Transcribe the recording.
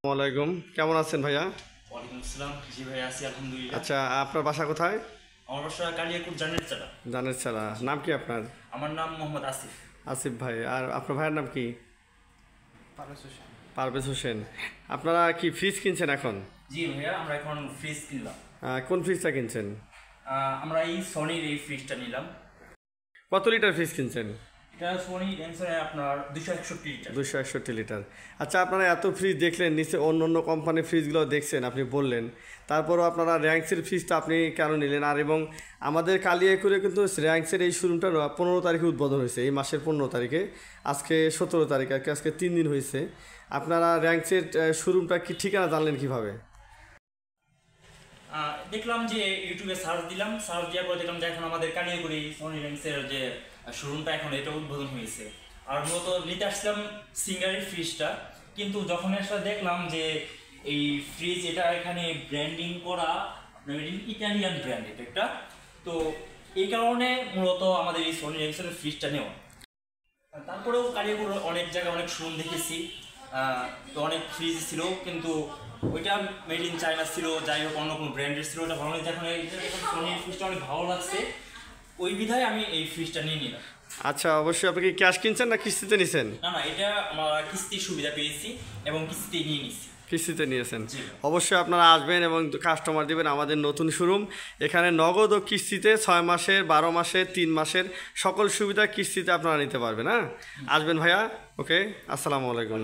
ওয়ালাইকুম, কেমন আছেন ভাইয়া? ওয়ালাইকুম আসসালাম। জি ভাই, আছি আলহামদুলিল্লাহ। আচ্ছা, আপনার বাসা কোথায়? আমার বাসা কালিয়াকুর জানের চালা। জানের ছাড়া। নাম কি আপনার? আমার নাম মোহাম্মদ আসিফ। আসিফ ভাই। আর আপনার ভাইয়ের নাম কি? পারভেজ হোসেন। পারভেজ হোসেন। আপনারা কি ফ্রিজ কিনছেন এখন? জি ভাইয়া, আমরা এখন ফ্রিজ কিনলাম। কোন ফ্রিজটা কিনছেন? আমরা এই সনির এই ফ্রিজটা নিলাম। কত লিটার ফ্রিজ কিনছেন? এটা সনি ডেনসনের আপনার 261 লিটার। 261 লিটার। আচ্ছা, আপনারা এত ফ্রিজ দেখলেন, নিশ্চয়ই অন্য অন্য কোম্পানির ফ্রিজগুলো দেখছেন, আপনি বললেন। তারপরও আপনারা র্যাঙ্কসের ফ্রিজটা আপনি কেন নিলেন? আর এবং আমাদের কালিয়াকুরে কিন্তু র্যাঙ্কসের এই শোরুমটা 15 তারিখে উদ্বোধন হয়েছে, এই মাসের 15 তারিখে। আজকে 17 তারিখ, আজকে 3 দিন হয়েছে। আপনারা র্যাঙ্কসের শোরুমটা কি ঠিকানা জানলেন কিভাবে? দেখলাম যে ইউটিউবে সার্চ দিলাম, সার্চ দেওয়ার পর দেখলাম যে এখন আমাদের কালিয়াকুড়ি সনি র্যাঙ্কসের যে শোরুমটা এখন এটা উদ্বোধন হয়েছে। আর মূলত নিতে আসলাম সিঙ্গারের ফ্রিজটা, কিন্তু যখন আসলে দেখলাম যে এই ফ্রিজ এটা এখানে ব্র্যান্ডিং করা ইটালিয়ান ব্র্যান্ড এটা একটা, তো এই কারণে মূলত আমাদের এই সনি র্যাঙ্কসের ফ্রিজটা নেওয়া। তারপরেও কালিয়াকুড় অনেক জায়গায় অনেক শোরুম দেখেছি, তো অনেক ফ্রিজ ছিল, কিন্তু ওইটা মেড ইন চায়না ছিল, যাই হোক অন্য কোনো ব্র্যান্ডের ছিল, ওটা ভালো লাগছে। এখন সোনির ফ্রিজটা অনেক ভালো লাগছে, ওই বিধায় আমি এই ফ্রিজটা নিয়ে নিলাম। আচ্ছা, অবশ্যই। আপনি কি ক্যাশ কিনছেন না কিস্তিতে নিছেন? না না, এটা আমরা কিস্তির সুবিধা পেয়েছি এবং কিস্তিতে নিয়ে নিচ্ছি। কিস্তিতে নিয়েছেন। অবশ্যই আপনারা আসবেন এবং কাস্টমার দেবেন আমাদের নতুন শোরুম। এখানে নগদ ও কিস্তিতে 6 মাসের, 12 মাসের, 3 মাসের সকল সুবিধা কিস্তিতে আপনারা নিতে পারবেন। হ্যাঁ, আসবেন ভাইয়া। ওকে, আসসালামু আলাইকুম।